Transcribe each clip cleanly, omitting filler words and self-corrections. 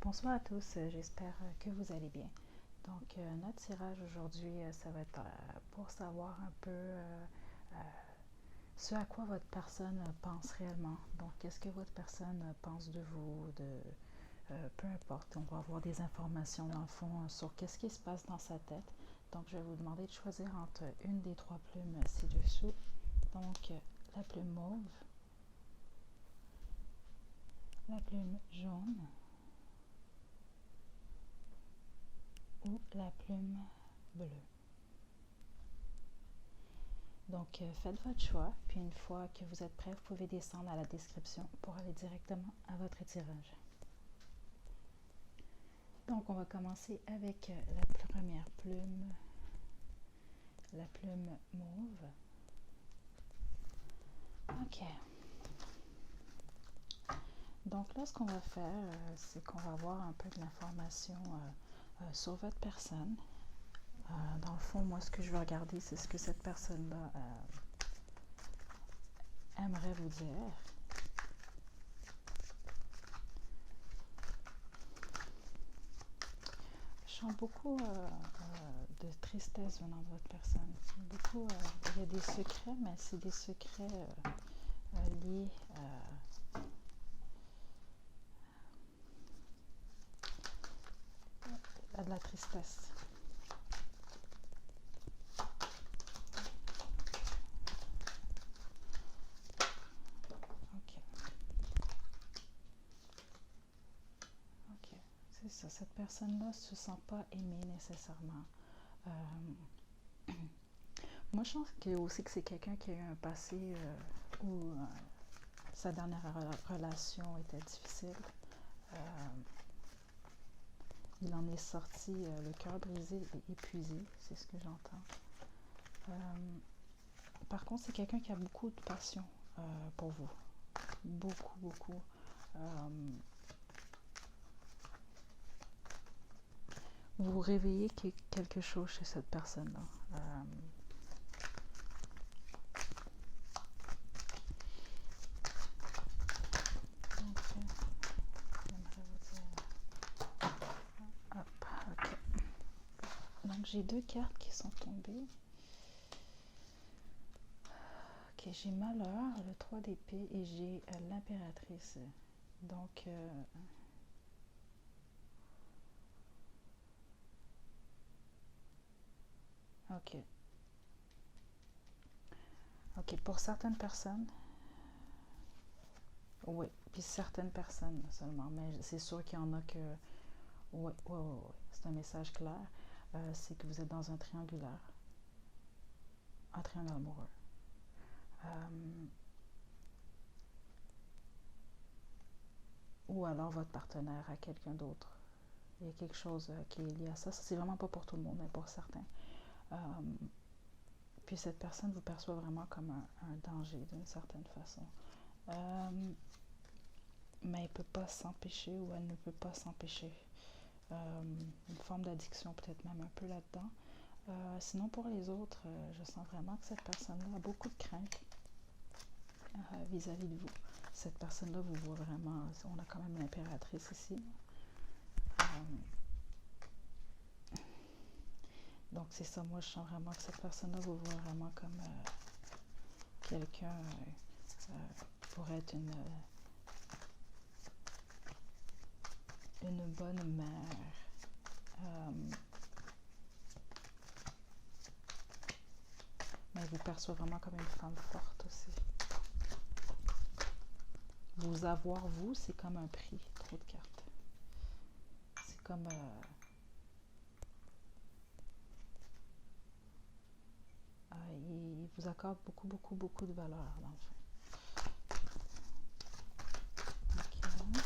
Bonsoir à tous, j'espère que vous allez bien. Donc, notre tirage aujourd'hui, ça va être pour savoir un peu ce à quoi votre personne pense réellement. Donc, qu'est-ce que votre personne pense de vous, peu importe, on va avoir des informations dans le fond sur qu'est-ce qui se passe dans sa tête. Donc, je vais vous demander de choisir entre une des trois plumes ci-dessous. Donc, la plume mauve, la plume jaune ou la plume bleue. Donc, faites votre choix, puis une fois que vous êtes prêt, vous pouvez descendre à la description pour aller directement à votre tirage. Donc, on va commencer avec la première plume, la plume mauve. OK. Donc là, ce qu'on va faire, c'est qu'on va avoir un peu de l'information sur votre personne. Dans le fond, moi, ce que je veux regarder, c'est ce que cette personne-là aimerait vous dire. Je sens beaucoup de tristesse venant de votre personne. Beaucoup, il y a des secrets, mais c'est des secrets liés à de la tristesse. OK. OK. C'est ça. Cette personne-là ne se sent pas aimée nécessairement. Moi, je pense aussi que c'est quelqu'un qui a eu un passé où sa dernière relation était difficile. Il en est sorti le cœur brisé et épuisé, c'est ce que j'entends. Par contre, c'est quelqu'un qui a beaucoup de passion pour vous. Beaucoup, beaucoup. Vous réveillez quelque chose chez cette personne-là. Donc, j'aimerais vous dire... Hop, OK. Donc, j'ai deux cartes qui sont tombées. OK, j'ai Malheur, le 3 d'épée, et j'ai l'impératrice. Donc, OK. OK, pour certaines personnes, oui, puis certaines personnes seulement, mais c'est sûr qu'il y en a que... Oui, oui, oui, oui. C'est un message clair. C'est que vous êtes dans un triangle amoureux. Ou alors votre partenaire a quelqu'un d'autre. Il y a quelque chose qui est lié à ça. Ça, c'est vraiment pas pour tout le monde, mais pour certains. Puis cette personne vous perçoit vraiment comme un danger d'une certaine façon. Mais elle ne peut pas s'empêcher ou elle ne peut pas s'empêcher. Une forme d'addiction peut-être même un peu là-dedans. Sinon pour les autres, je sens vraiment que cette personne-là a beaucoup de crainte vis-à-vis de vous. Cette personne-là vous voit vraiment, on a quand même l'impératrice ici. Donc c'est ça, moi je sens vraiment que cette personne-là vous voit vraiment comme quelqu'un pour être une bonne mère. Mais elle vous perçoit vraiment comme une femme forte aussi. Vous avoir, vous, c'est comme un prix, trop de cartes. C'est comme... il vous accorde beaucoup, beaucoup, beaucoup de valeur, dans le fond. Okay.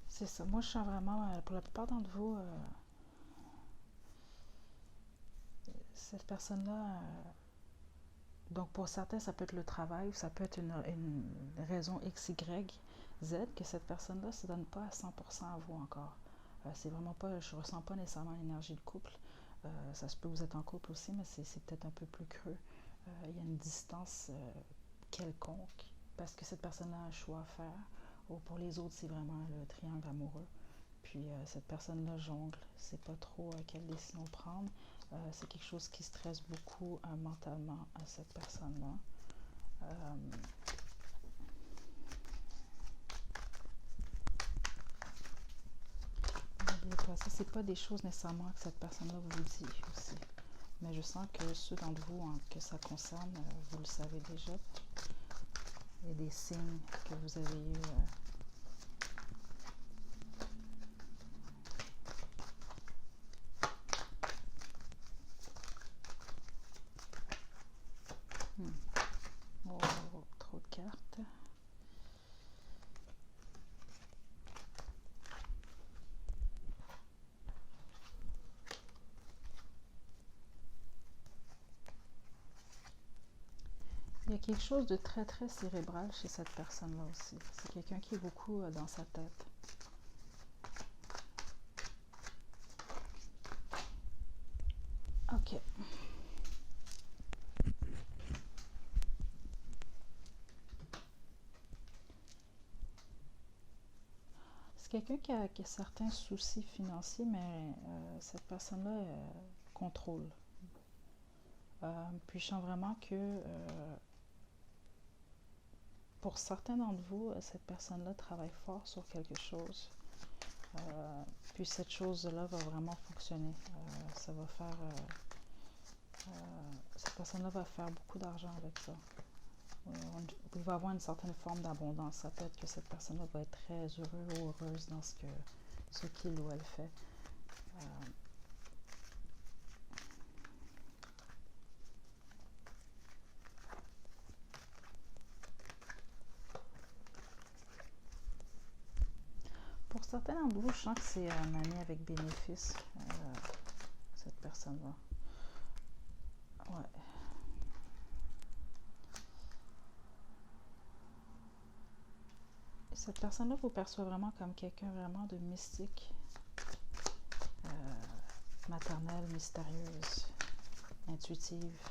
C'est ça. Moi, je sens vraiment, pour la plupart d'entre vous, cette personne-là... donc, pour certains, ça peut être le travail, ou ça peut être une raison X, Y, Z, que cette personne-là ne se donne pas à 100% à vous encore. C'est vraiment pas, je ressens pas nécessairement l'énergie de couple. Ça se peut que vous êtes en couple aussi, mais c'est peut-être un peu plus creux. il y a une distance quelconque parce que cette personne a un choix à faire. Ou pour les autres, c'est vraiment le triangle amoureux. Puis cette personne-là jongle, sait pas trop quelle décision prendre. C'est quelque chose qui stresse beaucoup mentalement à cette personne-là. Ça, c'est pas des choses nécessairement que cette personne-là vous dit aussi. Mais je sens que ceux d'entre vous que ça concerne, vous le savez déjà. Il y a des signes que vous avez eus. Oh, trop de cartes. Il y a quelque chose de très très cérébral chez cette personne-là aussi. C'est quelqu'un qui est beaucoup dans sa tête. Ok. C'est quelqu'un qui a certains soucis financiers, mais cette personne-là contrôle. Puis je sens vraiment que pour certains d'entre vous, cette personne-là travaille fort sur quelque chose. Puis cette chose-là va vraiment fonctionner. Ça va faire... cette personne-là va faire beaucoup d'argent avec ça. Il va avoir une certaine forme d'abondance. Ça peut être que cette personne-là va être très heureux ou heureuse dans ce qu'il ou elle fait. Pour certains d'entre vous, je sens que c'est un ami avec bénéfice, cette personne-là. Ouais. Cette personne-là vous perçoit vraiment comme quelqu'un vraiment de mystique, maternelle, mystérieuse, intuitive.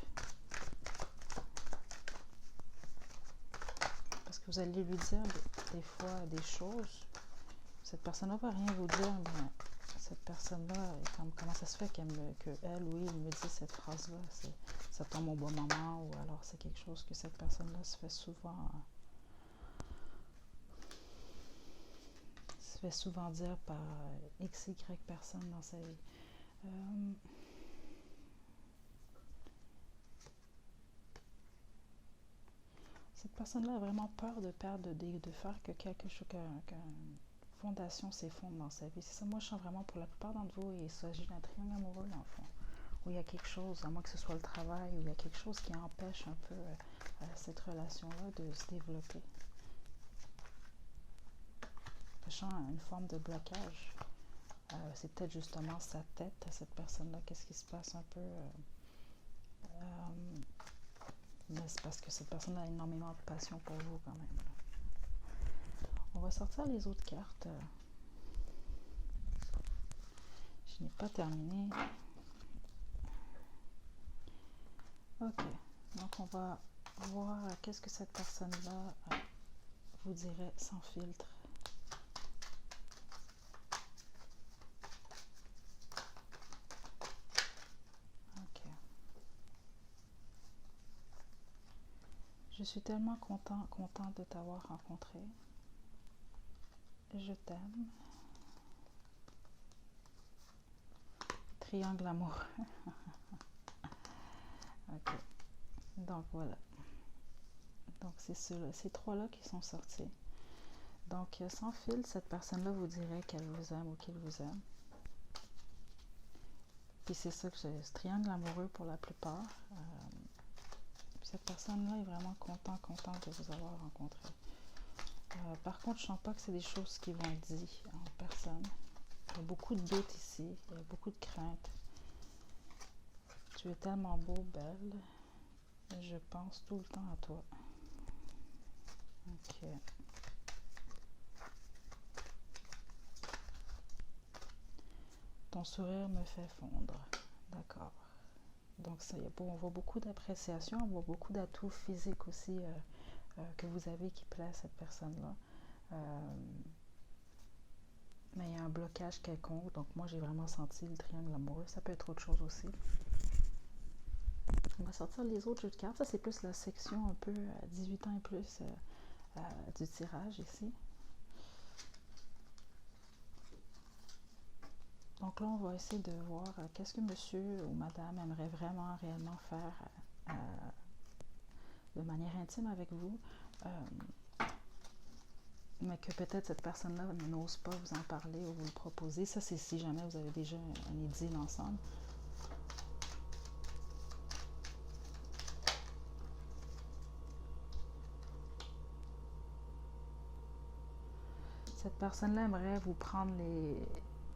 Parce que vous allez lui dire des fois des choses. Cette personne-là va rien vous dire, mais cette personne-là, comment ça se fait qu'elle ou il me dit cette phrase-là, ça tombe au bon moment, ou alors c'est quelque chose que cette personne-là se fait souvent dire par X, Y personnes dans sa vie. Cette personne-là a vraiment peur de perdre, de faire que quelque chose, qu'une fondation s'effondre dans sa vie. C'est ça, moi je sens vraiment pour la plupart d'entre vous, il s'agit d'un triangle amoureux dans le fond. Où il y a quelque chose, à moins que ce soit le travail, où il y a quelque chose qui empêche un peu cette relation-là de se développer. Je sens une forme de blocage. C'est peut-être justement sa tête à cette personne-là, qu'est-ce qui se passe un peu. Mais c'est parce que cette personne a énormément de passion pour vous quand même. On va sortir les autres cartes. Je n'ai pas terminé. Ok, donc on va voir qu'est-ce que cette personne-là vous dirait sans filtre. Ok. Je suis tellement contente de t'avoir rencontré. Je t'aime. Triangle amoureux. Ok. Donc voilà. Donc c'est ces trois-là qui sont sortis. Donc sans fil, cette personne-là vous dirait qu'elle vous aime ou qu'il vous aime. Puis c'est ça que j'ai, ce triangle amoureux pour la plupart. Cette personne-là est vraiment contente de vous avoir rencontré. Par contre, je ne sens pas que c'est des choses qui vont être dites en personne. Il y a beaucoup de doutes ici, il y a beaucoup de craintes. Tu es tellement beau, belle. Je pense tout le temps à toi. Ok. Ton sourire me fait fondre. D'accord. Donc, on voit beaucoup d'appréciation, on voit beaucoup d'atouts physiques aussi que vous avez qui plaît à cette personne-là. Mais il y a un blocage quelconque. Donc, moi, j'ai vraiment senti le triangle amoureux. Ça peut être autre chose aussi. On va sortir les autres jeux de cartes. Ça, c'est plus la section un peu 18 ans et plus du tirage ici. Donc là, on va essayer de voir qu'est-ce que monsieur ou madame aimerait vraiment, réellement faire de manière intime avec vous, mais que peut-être cette personne-là n'ose pas vous en parler ou vous le proposer. Ça, c'est si jamais vous avez déjà un idylle ensemble. Cette personne-là aimerait vous prendre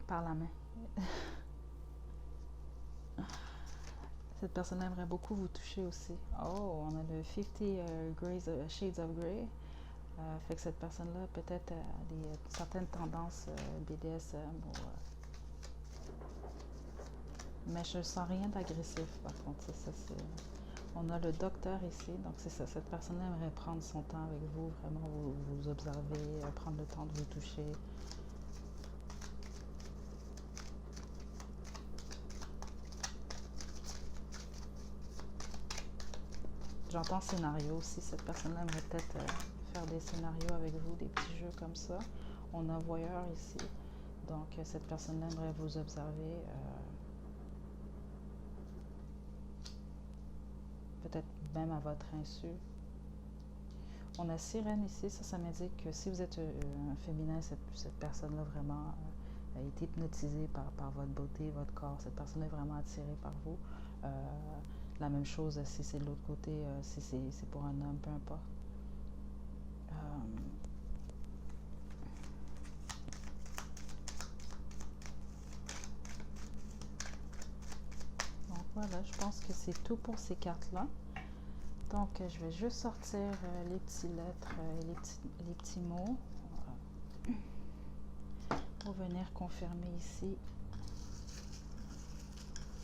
par la main. Cette personne aimerait beaucoup vous toucher aussi. Oh, on a le 50 Shades of Grey. Fait que cette personne-là peut-être a certaines tendances BDSM. Mais je ne sens rien d'agressif par contre. On a le docteur ici, donc c'est ça. Cette personne-là aimerait prendre son temps avec vous, vraiment vous observer, prendre le temps de vous toucher. J'entends scénario aussi. Cette personne-là aimerait peut-être faire des scénarios avec vous, des petits jeux comme ça. On a voyeur ici. Donc, cette personne-là aimerait vous observer. Peut-être même à votre insu. On a sirène ici. Ça m'indique que si vous êtes un féminin, cette personne-là vraiment a été hypnotisée par votre beauté, votre corps. Cette personne est vraiment attirée par vous. La même chose si c'est de l'autre côté, si c'est pour un homme, peu importe. Donc voilà, je pense que c'est tout pour ces cartes-là. Donc je vais juste sortir les petites lettres et les petits mots pour venir confirmer ici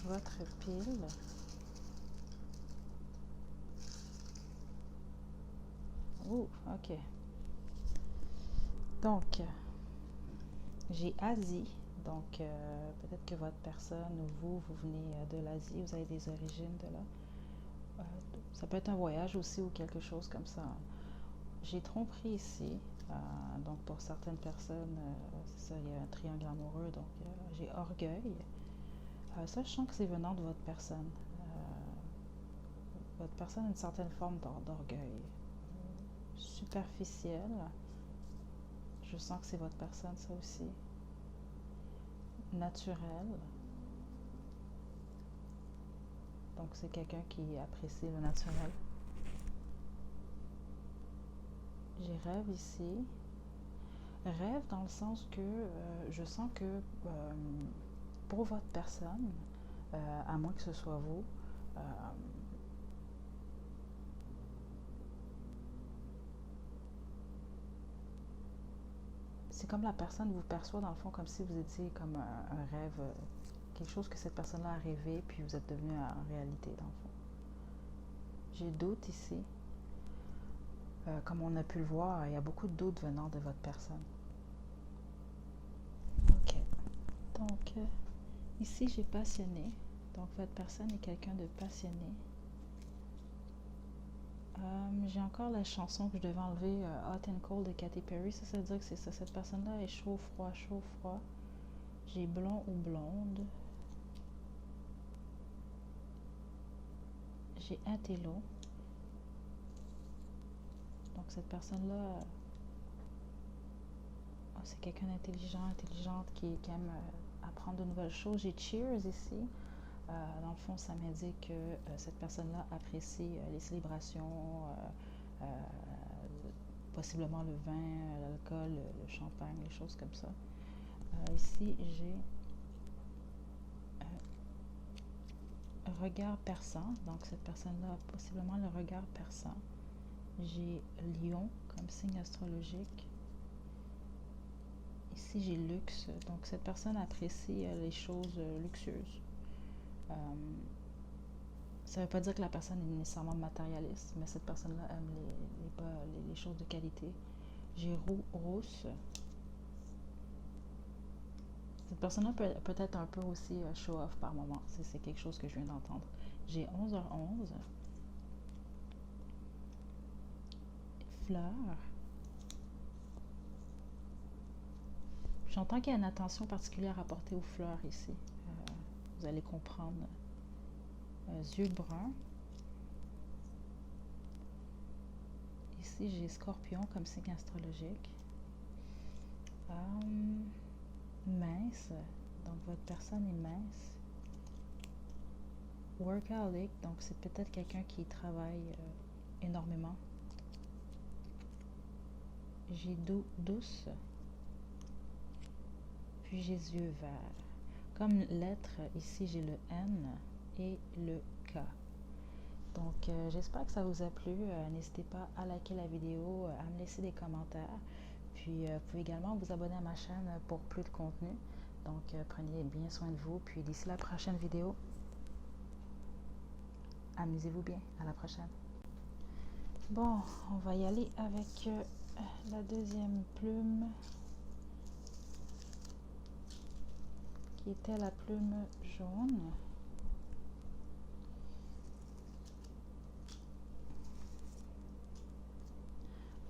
votre pile. Ouh, ok. Donc, j'ai Asie. Donc, peut-être que votre personne ou vous venez de l'Asie, vous avez des origines de là. Ça peut être un voyage aussi ou quelque chose comme ça. J'ai tromperie ici. Donc, pour certaines personnes, c'est ça, il y a un triangle amoureux. Donc, j'ai orgueil. Ça, je sens que c'est venant de votre personne. Votre personne a une certaine forme d'orgueil. Superficiel. Je sens que c'est votre personne, ça aussi. Naturel. Donc, c'est quelqu'un qui apprécie le naturel. J'ai rêve ici. Rêve dans le sens que je sens que pour votre personne, à moins que ce soit vous, c'est comme la personne vous perçoit dans le fond comme si vous étiez comme un rêve, quelque chose que cette personne-là a rêvé, puis vous êtes devenu en réalité dans le fond. J'ai doute ici. Comme on a pu le voir, il y a beaucoup de doutes venant de votre personne. Ok. Donc, ici j'ai passionné. Donc, votre personne est quelqu'un de passionné. J'ai encore la chanson que je devais enlever, Hot and Cold de Katy Perry. Ça veut dire que c'est ça. Cette personne-là est chaud, froid, chaud, froid. J'ai blond ou blonde. J'ai intello. Donc cette personne-là, c'est quelqu'un d'intelligent, intelligente qui aime apprendre de nouvelles choses. J'ai cheers ici. Dans le fond, ça m'indique que cette personne-là apprécie les célébrations, possiblement le vin, l'alcool, le champagne, les choses comme ça. Ici, j'ai regard perçant. Donc, cette personne-là a possiblement le regard perçant. J'ai lion comme signe astrologique. Ici, j'ai luxe. Donc, cette personne apprécie les choses luxueuses. Ça ne veut pas dire que la personne est nécessairement matérialiste, mais cette personne-là aime les choses de qualité. J'ai rousse. Cette personne-là peut être un peu aussi show-off par moment. C'est quelque chose que je viens d'entendre. J'ai 11h11. Fleurs. J'entends qu'il y a une attention particulière à porter aux fleurs ici. Vous allez comprendre. Yeux bruns. Ici, j'ai Scorpion comme signe astrologique. Mince. Donc, votre personne est mince. Workaholic. Donc, c'est peut-être quelqu'un qui travaille énormément. J'ai douce. Puis, j'ai yeux verts. Comme lettre, ici, j'ai le N et le K. Donc, j'espère que ça vous a plu. N'hésitez pas à liker la vidéo, à me laisser des commentaires. Puis, vous pouvez également vous abonner à ma chaîne pour plus de contenu. Donc, prenez bien soin de vous. Puis, d'ici la prochaine vidéo, amusez-vous bien. À la prochaine. Bon, on va y aller avec la deuxième plume, qui était la plume jaune.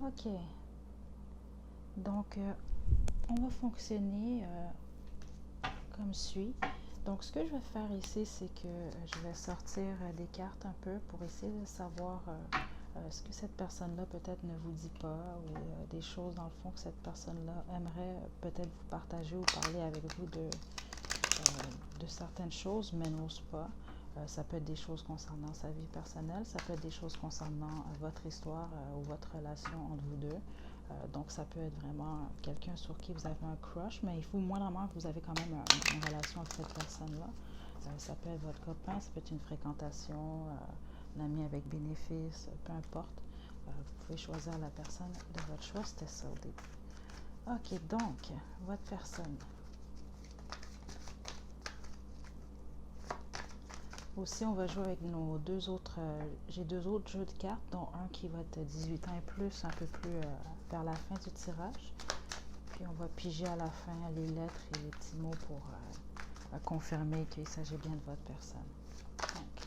Ok, donc on va fonctionner comme suit. Donc ce que je vais faire ici, c'est que je vais sortir des cartes un peu pour essayer de savoir ce que cette personne-là peut-être ne vous dit pas, ou des choses dans le fond que cette personne-là aimerait peut-être vous partager ou parler avec vous de certaines choses, mais n'ose pas. Ça peut être des choses concernant sa vie personnelle, ça peut être des choses concernant votre histoire ou votre relation entre vous deux. Donc, ça peut être vraiment quelqu'un sur qui vous avez un crush, mais il faut moindrement que vous avez quand même une relation avec cette personne-là. Ça peut être votre copain, ça peut être une fréquentation, un ami avec bénéfice, peu importe. Vous pouvez choisir la personne de votre choix, c'était ça au début. Ok, donc, votre personne. Aussi, on va jouer avec nos deux autres, j'ai deux autres jeux de cartes, dont un qui va être 18 ans et plus, un peu plus vers la fin du tirage. Puis on va piger à la fin les lettres et les petits mots pour confirmer qu'il s'agit bien de votre personne. Donc,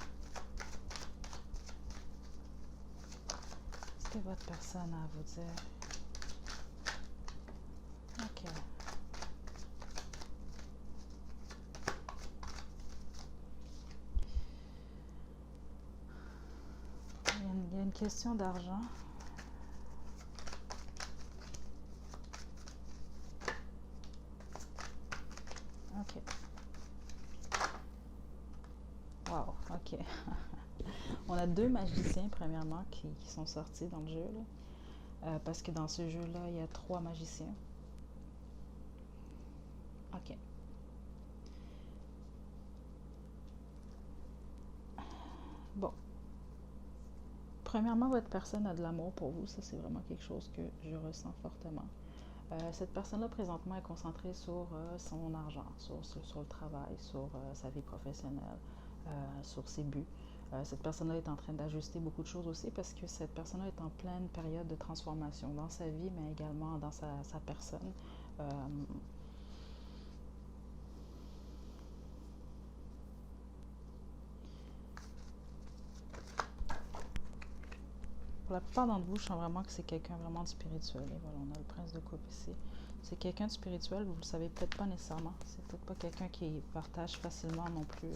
qu'est-ce que votre personne a à vous dire? Ok. Il y a une question d'argent. Ok. Wow, ok. On a deux magiciens, premièrement, qui sont sortis dans le jeu, là. Parce que dans ce jeu-là, il y a 3 magiciens. Ok. Bon. Premièrement, votre personne a de l'amour pour vous. Ça, c'est vraiment quelque chose que je ressens fortement. Cette personne-là, présentement, est concentrée sur son argent, sur le travail, sur sa vie professionnelle, sur ses buts. Cette personne-là est en train d'ajuster beaucoup de choses aussi parce que cette personne-là est en pleine période de transformation dans sa vie, mais également dans sa personne. Pour la plupart d'entre vous, je sens vraiment que c'est quelqu'un vraiment de spirituel. Et voilà, on a le prince de coupe ici. C'est quelqu'un de spirituel, vous ne le savez peut-être pas nécessairement. C'est peut-être pas quelqu'un qui partage facilement non plus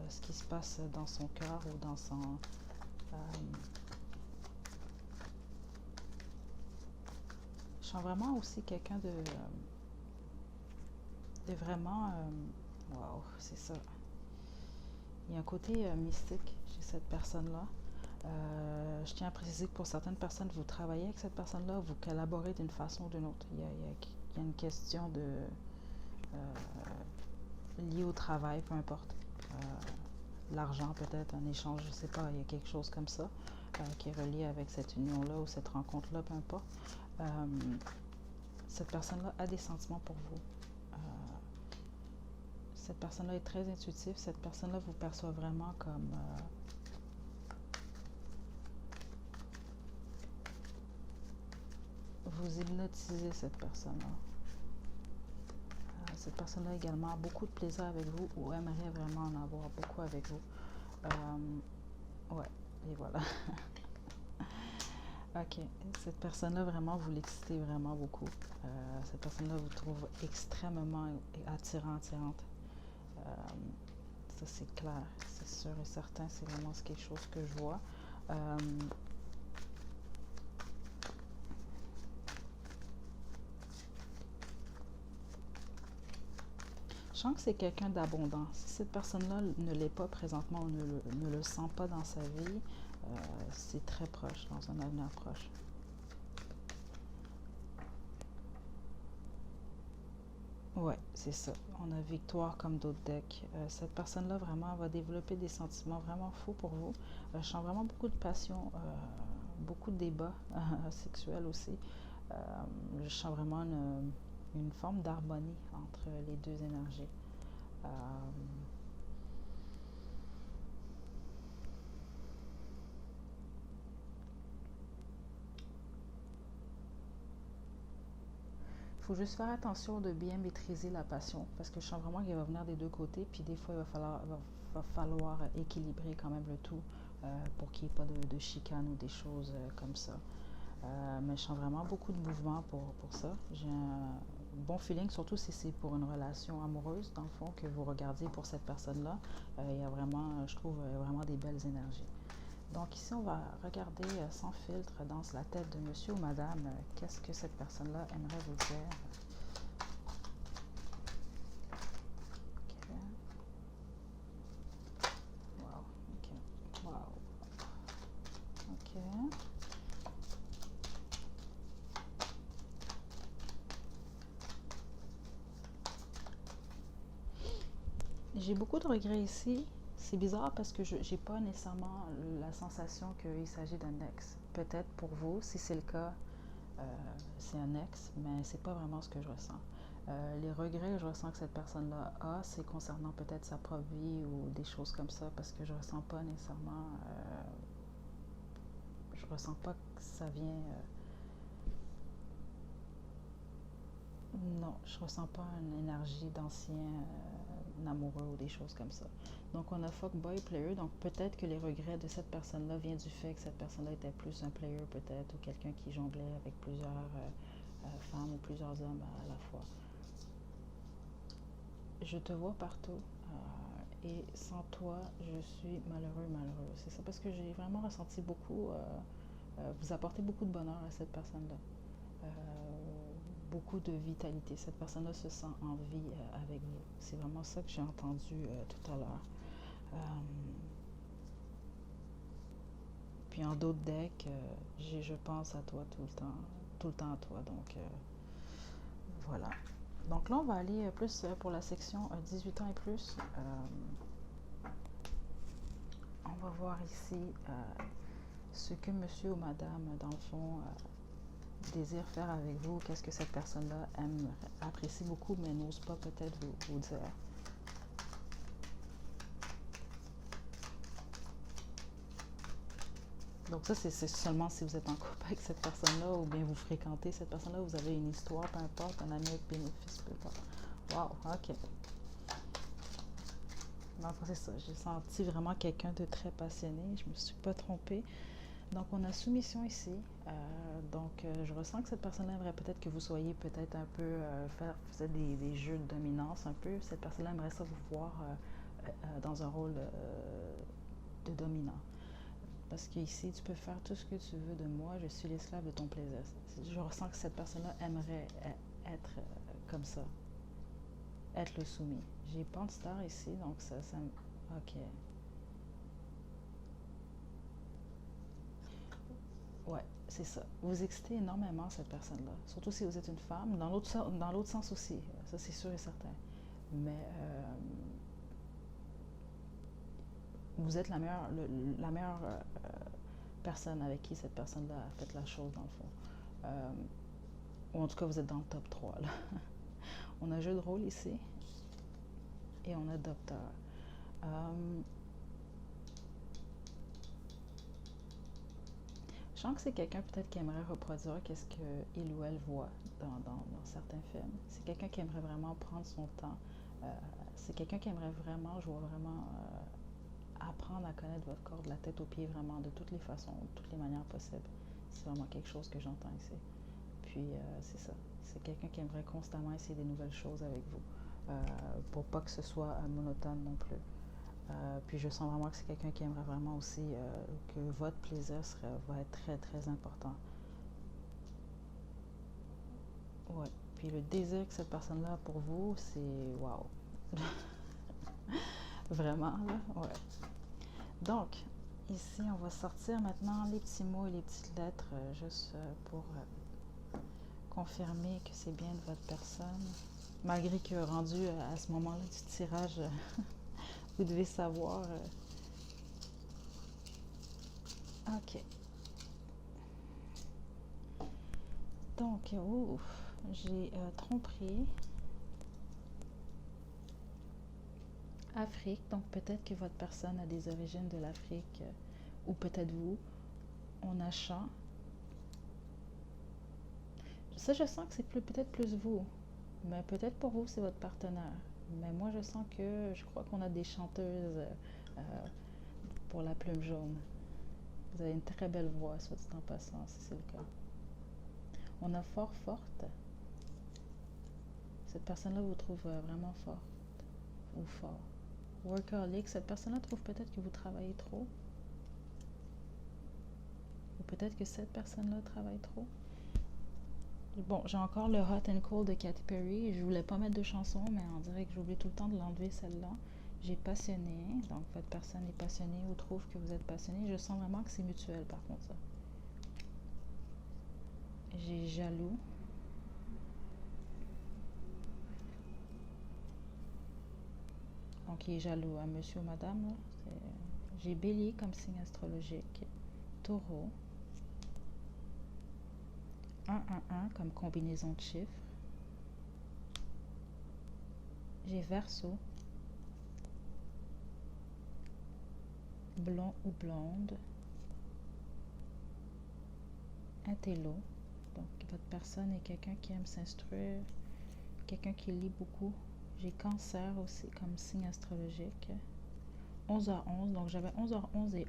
ce qui se passe dans son cœur ou dans son... je sens vraiment aussi quelqu'un de vraiment... wow, c'est ça. Il y a un côté mystique chez cette personne-là. Je tiens à préciser que pour certaines personnes, vous travaillez avec cette personne-là, vous collaborez d'une façon ou d'une autre. Il y a une question de liée au travail, peu importe. L'argent peut-être, un échange, je ne sais pas, il y a quelque chose comme ça qui est relié avec cette union-là ou cette rencontre-là, peu importe. Cette personne-là a des sentiments pour vous. Cette personne-là est très intuitive. Cette personne-là vous perçoit vraiment comme... vous hypnotisez cette personne-là. Cette personne-là également a beaucoup de plaisir avec vous ou aimerait vraiment en avoir beaucoup avec vous. Ouais, et voilà. Ok, cette personne-là, vraiment, vous l'excitez vraiment beaucoup. Cette personne-là vous trouve extrêmement attirant, attirante. Ça, c'est clair, c'est sûr et certain. C'est vraiment quelque chose que je vois. Je sens que c'est quelqu'un d'abondant. Si cette personne-là ne l'est pas présentement ou ne le sent pas dans sa vie, c'est très proche, dans un avenir proche. Ouais, c'est ça. On a victoire comme d'autres decks. Cette personne-là vraiment va développer des sentiments vraiment fous pour vous. Je sens vraiment beaucoup de passion, beaucoup de débats sexuels aussi. Je sens vraiment une forme d'harmonie entre les deux énergies. Euh, Il faut juste faire attention de bien maîtriser la passion parce que je sens vraiment qu'il va venir des deux côtés. Puis des fois, va falloir équilibrer quand même le tout pour qu'il n'y ait pas de chicane ou des choses comme ça. Mais je sens vraiment beaucoup de mouvement pour ça. J'ai un bon feeling, surtout si c'est pour une relation amoureuse, dans le fond, que vous regardiez pour cette personne-là. Il y a vraiment, je trouve, vraiment des belles énergies. Donc ici, on va regarder sans filtre dans la tête de monsieur ou madame, qu'est-ce que cette personne-là aimerait vous dire. Ok. Wow. Ok. Wow. Ok. J'ai beaucoup de regrets ici. C'est bizarre parce que je n'ai pas nécessairement la sensation qu'il s'agit d'un ex. Peut-être pour vous, si c'est le cas, euh, c'est un ex, mais c'est pas vraiment ce que je ressens. Les regrets que je ressens que cette personne-là a, c'est concernant peut-être sa propre vie ou des choses comme ça, parce que je ressens pas nécessairement, je ressens pas que ça vient. Non, je ressens pas une énergie d'ancien amoureux ou des choses comme ça. Donc on a fuckboy player, donc peut-être que les regrets de cette personne-là viennent du fait que cette personne-là était plus un player peut-être ou quelqu'un qui jonglait avec plusieurs femmes ou plusieurs hommes à la fois. Je te vois partout et sans toi, je suis malheureux, malheureux. C'est ça parce que j'ai vraiment ressenti beaucoup, vous apportez beaucoup de bonheur à cette personne-là. Euh, Beaucoup de vitalité. Cette personne-là se sent en vie avec vous. C'est vraiment ça que j'ai entendu tout à l'heure. Euh, Puis en d'autres decks, je pense à toi tout le temps à toi. Donc voilà. Donc là, on va aller plus pour la section 18 ans et plus. On va voir ici ce que monsieur ou madame, dans le fond, désire faire avec vous, qu'est-ce que cette personne-là aime, apprécie beaucoup, mais n'ose pas peut-être vous dire. Donc ça, c'est seulement si vous êtes en couple avec cette personne-là ou bien vous fréquentez cette personne-là, vous avez une histoire, peu importe, un ami avec bénéfice, peu importe. Wow, ok. Donc c'est ça, j'ai senti vraiment quelqu'un de très passionné, je me suis pas trompée. Donc on a soumission ici, je ressens que cette personne-là aimerait peut-être que vous soyez peut-être un peu, faire des jeux de dominance un peu, cette personne-là aimerait ça vous voir dans un rôle de dominant. Parce qu'ici, tu peux faire tout ce que tu veux de moi, je suis l'esclave de ton plaisir. Je ressens que cette personne-là aimerait être comme ça, être le soumis. J'ai pas de star ici, donc ça ok. Ouais, c'est ça. Vous excitez énormément cette personne-là, surtout si vous êtes une femme. Dans l'autre sens aussi, ça c'est sûr et certain. Mais vous êtes la meilleure personne avec qui cette personne-là a fait la chose, dans le fond. Ou en tout cas, vous êtes dans le top 3 là. On a jeu de rôle ici. et on a docteur. Je sens que c'est quelqu'un peut-être qui aimerait reproduire qu'est-ce qu'il ou elle voit dans certains films. C'est quelqu'un qui aimerait vraiment prendre son temps. C'est quelqu'un qui aimerait vraiment, je vois vraiment, apprendre à connaître votre corps de la tête aux pieds, vraiment, de toutes les façons, de toutes les manières possibles. C'est vraiment quelque chose que j'entends ici. Puis, c'est ça. C'est quelqu'un qui aimerait constamment essayer des nouvelles choses avec vous, pour pas que ce soit monotone non plus. Puis je sens vraiment que c'est quelqu'un qui aimerait vraiment aussi que votre plaisir va être très très important. Ouais. Puis le désir que cette personne-là a pour vous, c'est wow. Vraiment, là, ouais. Donc, ici, on va sortir maintenant les petits mots et les petites lettres, juste pour confirmer que c'est bien de votre personne. Malgré que rendu à ce moment-là du tirage, vous devez savoir. Ok. Donc, j'ai tromperie. Afrique, donc peut-être que votre personne a des origines de l'Afrique, ou peut-être vous. On a champ. Ça, je sens que c'est peut-être plus vous, mais peut-être pour vous, c'est votre partenaire. Mais moi, je sens que je crois qu'on a des chanteuses pour la plume jaune. Vous avez une très belle voix, soit dit en passant, si c'est le cas. On a fort forte. Cette personne-là vous trouve vraiment forte ou fort. Workaholic, cette personne-là trouve peut-être que vous travaillez trop. Ou peut-être que cette personne-là travaille trop. Bon, j'ai encore le Hot and Cold de Katy Perry. Je voulais pas mettre de chanson, mais on dirait que j'oublie tout le temps de l'enlever celle-là. J'ai passionné, donc votre personne est passionnée ou trouve que vous êtes passionné. Je sens vraiment que c'est mutuel par contre ça. J'ai jaloux. Donc il est jaloux à monsieur ou madame. J'ai bélier comme signe astrologique. Taureau. 1-1-1 comme combinaison de chiffres. J'ai Verseau. Blond ou blonde. Intello. Donc votre personne est quelqu'un qui aime s'instruire, quelqu'un qui lit beaucoup. J'ai Cancer aussi comme signe astrologique. 11h11, donc j'avais 11h11 et 1-1-1.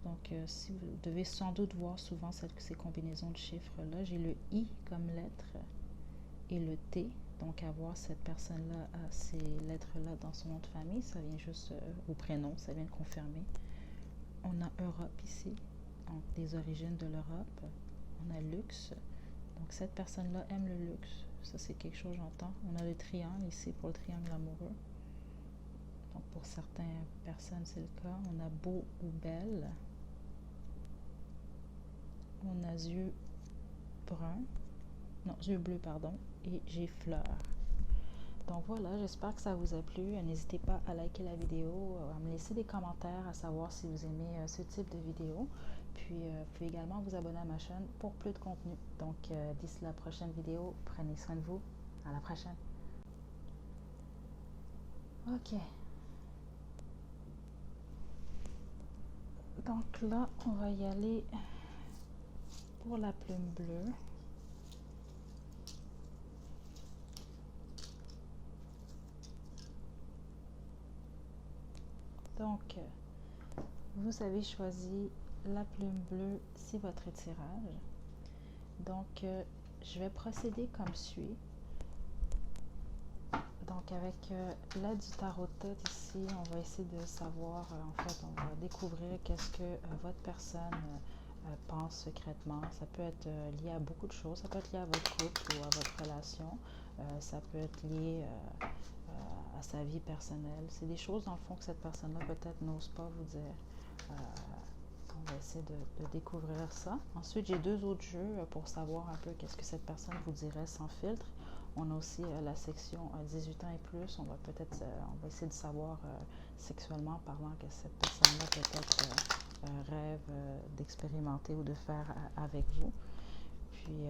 Donc si vous devez sans doute voir souvent ces combinaisons de chiffres-là. J'ai le I comme lettre et le T. Donc avoir cette personne-là, ces lettres-là dans son nom de famille, ça vient juste, au prénom, ça vient de confirmer. On a Europe ici, donc des origines de l'Europe. On a luxe, donc cette personne-là aime le luxe. Ça, c'est quelque chose, j'entends. On a le triangle ici pour le triangle amoureux. Donc pour certaines personnes, c'est le cas. On a beau ou belle. On a yeux bruns. Non, yeux bleus, pardon. Et j'ai fleurs. Donc voilà, j'espère que ça vous a plu. N'hésitez pas à liker la vidéo, à me laisser des commentaires, à savoir si vous aimez ce type de vidéo. Puis vous pouvez également vous abonner à ma chaîne pour plus de contenu. Donc d'ici la prochaine vidéo, prenez soin de vous. À la prochaine. Ok. Donc là, on va y aller pour la plume bleue. Donc, vous avez choisi la plume bleue, c'est votre tirage. Donc, je vais procéder comme suit. Donc, avec l'aide du tarot de tête ici, on va essayer de savoir, en fait, on va découvrir qu'est-ce que votre personne pense secrètement. Ça peut être lié à beaucoup de choses. Ça peut être lié à votre couple ou à votre relation. Ça peut être lié à sa vie personnelle. C'est des choses, dans le fond, que cette personne-là peut-être n'ose pas vous dire. On va essayer de découvrir ça. Ensuite, j'ai deux autres jeux pour savoir un peu qu'est-ce que cette personne vous dirait sans filtre. On a aussi la section 18 ans et plus. On va essayer de savoir sexuellement parlant que cette personne-là peut-être rêve d'expérimenter ou de faire avec vous. Puis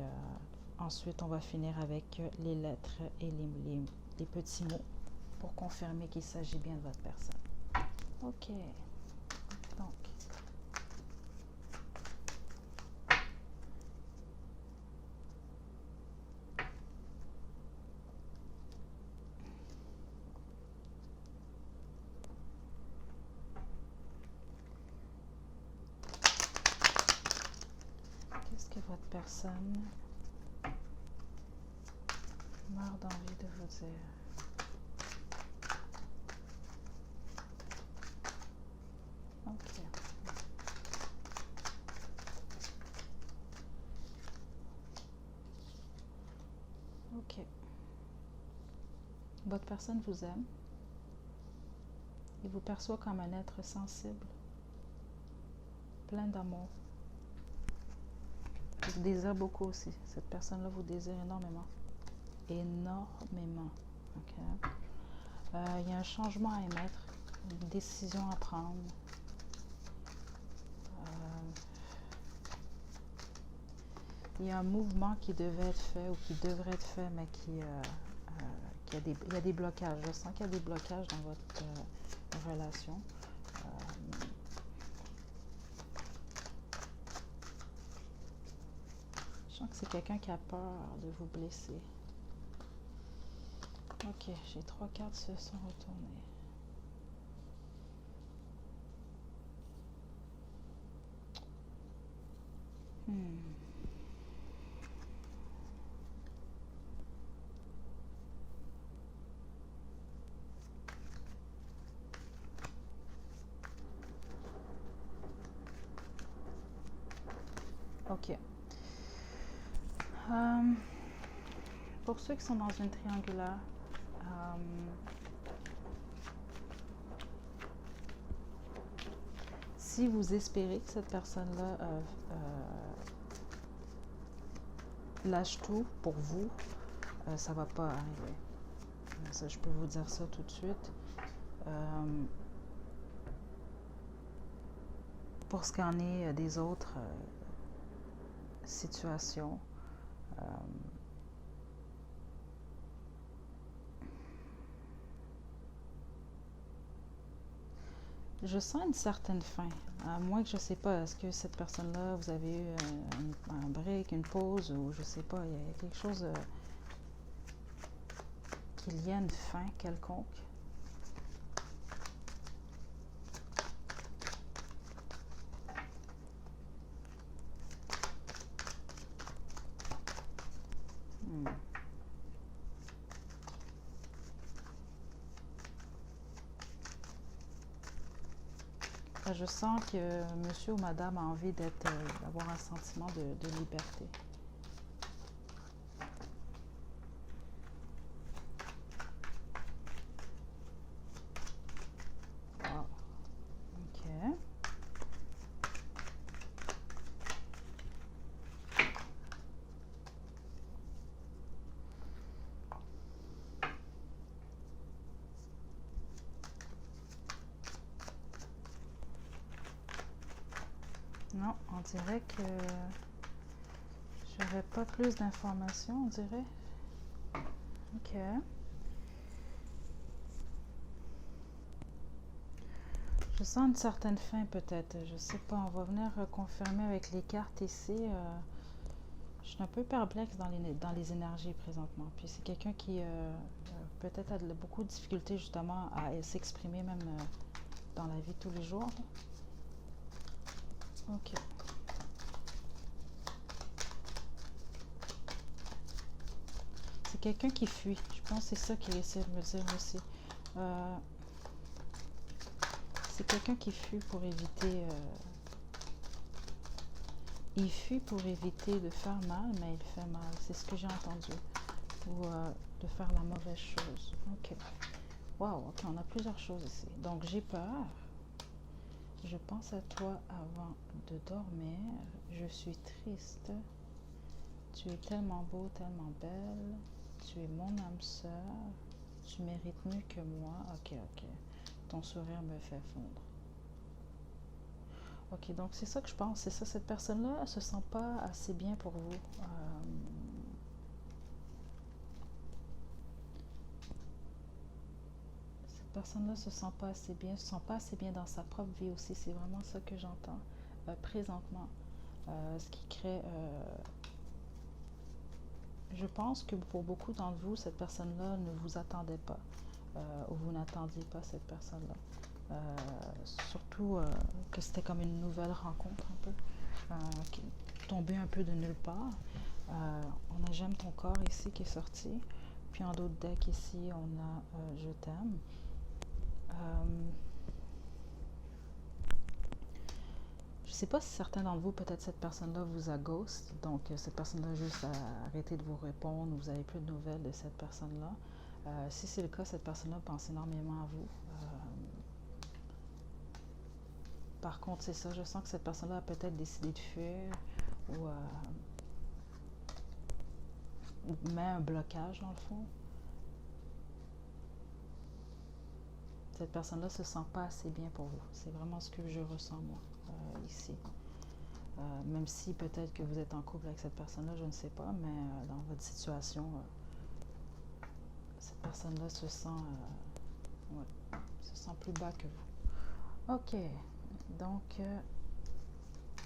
ensuite, on va finir avec les lettres et les petits mots pour confirmer qu'il s'agit bien de votre personne. Ok. Donc, qu'est-ce que votre personne meurt d'envie de vous dire? Ok. Ok. Votre personne vous aime. Il vous perçoit comme un être sensible, plein d'amour. Il vous désire beaucoup aussi. Cette personne-là vous désire énormément. Énormément. Ok. Il y a un changement à émettre, une décision à prendre. Il y a un mouvement qui devait être fait ou qui devrait être fait, mais il y a des blocages. Je sens qu'il y a des blocages dans votre relation. Je sens que c'est quelqu'un qui a peur de vous blesser. Ok, j'ai 3 cartes se sont retournées. Ok. Pour ceux qui sont dans une triangulaire, si vous espérez que cette personne-là lâche tout pour vous, ça va pas arriver. Ça, je peux vous dire ça tout de suite. Pour ce qu'en est des autres situations, je sens une certaine fin. À moins que je ne sais pas, est-ce que cette personne-là, vous avez eu un break, une pause, ou je ne sais pas, il y a quelque chose qu'il y a une fin quelconque. Je sens que monsieur ou madame a envie d'avoir un sentiment de liberté. Wow. Ok. Non, on dirait que j'aurais pas plus d'informations, on dirait. Ok. Je sens une certaine fin peut-être, je sais pas, on va venir confirmer avec les cartes ici. Je suis un peu perplexe dans les énergies présentement. Puis c'est quelqu'un qui peut-être a beaucoup de difficultés justement à s'exprimer même dans la vie de tous les jours. Ok. C'est quelqu'un qui fuit. Je pense que c'est ça qu'il essaie de me dire aussi. C'est quelqu'un qui fuit pour éviter... il fuit pour éviter de faire mal, mais il fait mal. C'est ce que j'ai entendu. Ou de faire la mauvaise chose. Ok. Wow, ok, on a plusieurs choses ici. Donc, j'ai peur. Je pense à toi avant de dormir. Je suis triste. Tu es tellement beau, tellement belle. Tu es mon âme sœur. Tu mérites mieux que moi. Ok, ok. Ton sourire me fait fondre. Ok, donc c'est ça que je pense. C'est ça, cette personne-là, elle se sent pas assez bien pour vous. personne-là se sent pas assez bien, se sent pas assez bien dans sa propre vie aussi. C'est vraiment ça que j'entends présentement. Ce qui crée... je pense que pour beaucoup d'entre vous, cette personne-là ne vous attendait pas. Ou vous n'attendiez pas cette personne-là. Surtout que c'était comme une nouvelle rencontre un peu, qui tombait un peu de nulle part. On a J'aime ton corps ici qui est sorti. Puis en d'autres decks ici, on a Je t'aime. Je ne sais pas si certains d'entre vous, peut-être cette personne-là vous a ghost, donc cette personne-là juste a arrêté de vous répondre, vous n'avez plus de nouvelles de cette personne-là. Si c'est le cas, cette personne-là pense énormément à vous. Par contre, c'est ça, je sens que cette personne-là a peut-être décidé de fuir ou met un blocage dans le fond. Cette personne-là se sent pas assez bien pour vous. C'est vraiment ce que je ressens moi ici. Même si peut-être que vous êtes en couple avec cette personne-là, je ne sais pas, mais dans votre situation, cette personne-là se sent plus bas que vous. Ok, donc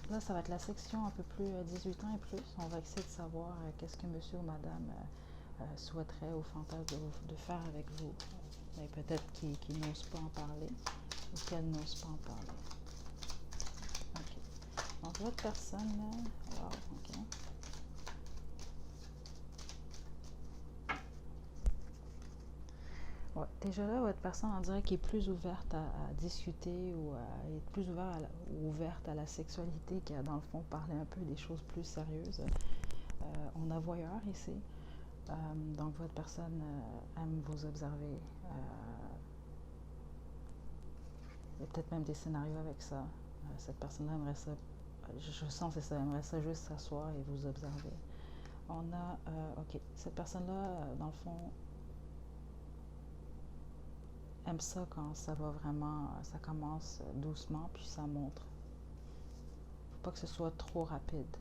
là, ça va être la section un peu plus 18 ans et plus. On va essayer de savoir qu'est-ce que monsieur ou madame souhaiterait ou fantasme de faire avec vous. Mais peut-être qu'ils n'osent pas en parler ou qu'elle n'ose pas en parler. Ok. Donc, votre personne, wow, ok. Ouais, déjà là, votre personne, on dirait qu'elle est plus ouverte à discuter ou est plus ouverte à la sexualité qu'à, dans le fond, parler un peu des choses plus sérieuses. On a voyeur ici. Donc, votre personne aime vous observer. Il y a peut-être même des scénarios avec ça. Cette personne-là aimerait ça, je sens c'est ça, aimerait ça juste s'asseoir et vous observer. On a, ok, cette personne-là, dans le fond, aime ça quand ça va vraiment, ça commence doucement puis ça monte. Faut pas que ce soit trop rapide.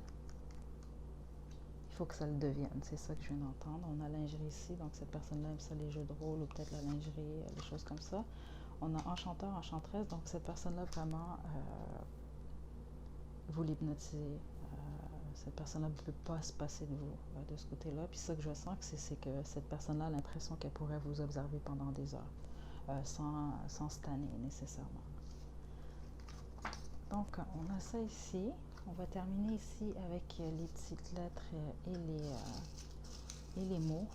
Il faut que ça le devienne, c'est ça que je viens d'entendre. On a lingerie ici, donc cette personne-là aime ça les jeux de rôle ou peut-être la lingerie, des choses comme ça. On a enchanteur, enchanteresse, donc cette personne-là vraiment vous l'hypnotisez. Cette personne-là ne peut pas se passer de vous de ce côté-là. Puis ça que je sens, c'est que cette personne-là a l'impression qu'elle pourrait vous observer pendant des heures, sans se tanner nécessairement. Donc, on a ça ici. On va terminer ici avec les petites lettres et les mots.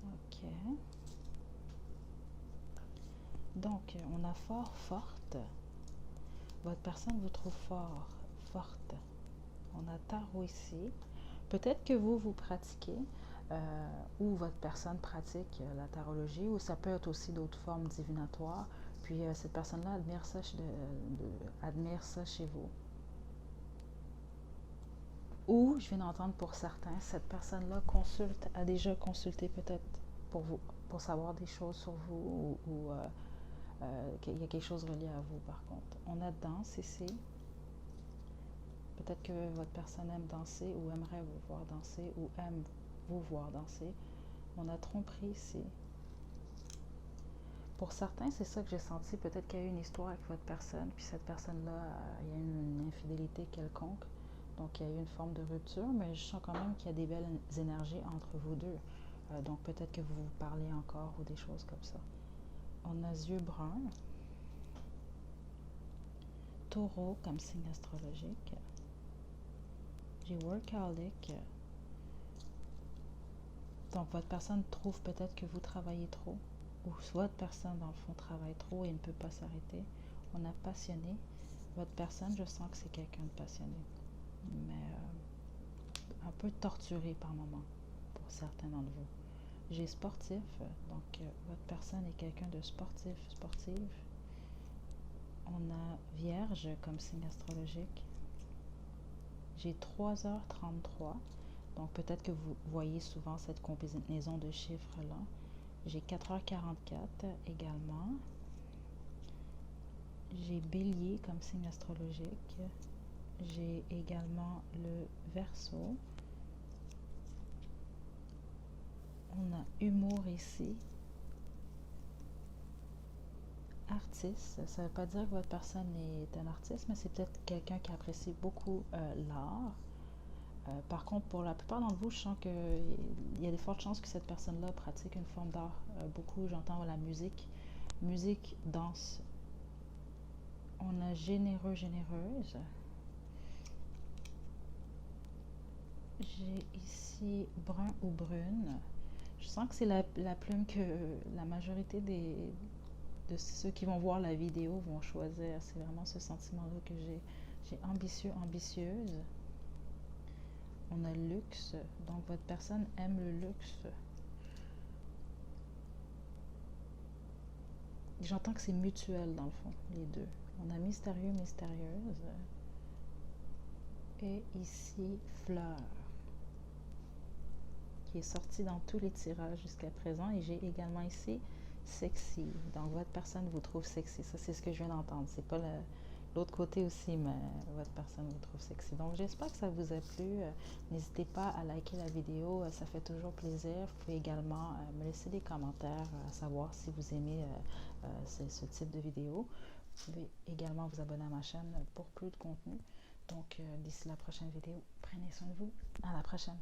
Ok. Donc, on a fort, forte. Votre personne vous trouve fort, forte. On a tarot ici. Peut-être que vous pratiquez ou votre personne pratique la tarologie, ou ça peut être aussi d'autres formes divinatoires. Puis cette personne-là admire ça chez vous. Ou, je viens d'entendre pour certains, cette personne-là a déjà consulté peut-être pour vous, pour savoir des choses sur vous, ou qu'il y a quelque chose relié à vous par contre. On a danse ici. Peut-être que votre personne aime danser ou aimerait vous voir danser ou aime vous voir danser. On a tromperie ici. Pour certains, c'est ça que j'ai senti. Peut-être qu'il y a eu une histoire avec votre personne, puis cette personne-là, il y a eu une infidélité quelconque. Donc, il y a eu une forme de rupture, mais je sens quand même qu'il y a des belles énergies entre vous deux. Donc, peut-être que vous vous parlez encore ou des choses comme ça. On a yeux bruns. Taureau comme signe astrologique. J'ai workaholic. Donc, votre personne trouve peut-être que vous travaillez trop, ou votre personne, dans le fond, travaille trop et ne peut pas s'arrêter. On a passionné. Votre personne, je sens que c'est quelqu'un de passionné, mais un peu torturé par moment, pour certains d'entre vous. J'ai sportif, donc votre personne est quelqu'un de sportive. On a Vierge comme signe astrologique. J'ai 3h33. Donc, peut-être que vous voyez souvent cette combinaison de chiffres-là. J'ai 4h44 également. J'ai Bélier comme signe astrologique. J'ai également le Verseau. On a humour ici. Artiste, ça ne veut pas dire que votre personne est un artiste, mais c'est peut-être quelqu'un qui apprécie beaucoup l'art. Par contre, pour la plupart d'entre vous, je sens qu'il y a de fortes chances que cette personne-là pratique une forme d'art. Beaucoup, j'entends la musique. Musique, danse. On a généreux, généreuse. J'ai ici brun ou brune. Je sens que c'est la plume que la majorité de ceux qui vont voir la vidéo vont choisir. C'est vraiment ce sentiment-là que j'ai. J'ai ambitieux, ambitieuse. On a luxe, donc votre personne aime le luxe. J'entends que c'est mutuel dans le fond, les deux. On a mystérieux, mystérieuse. Et ici, fleur, qui est sorti dans tous les tirages jusqu'à présent. Et j'ai également ici sexy. Donc votre personne vous trouve sexy. Ça, c'est ce que je viens d'entendre. C'est pas l'autre côté aussi, mais votre personne vous trouve sexy. Donc j'espère que ça vous a plu. N'hésitez pas à liker la vidéo, ça fait toujours plaisir. Vous pouvez également me laisser des commentaires, à savoir si vous aimez ce type de vidéo. Vous pouvez également vous abonner à ma chaîne pour plus de contenu. Donc d'ici la prochaine vidéo, prenez soin de vous. À la prochaine.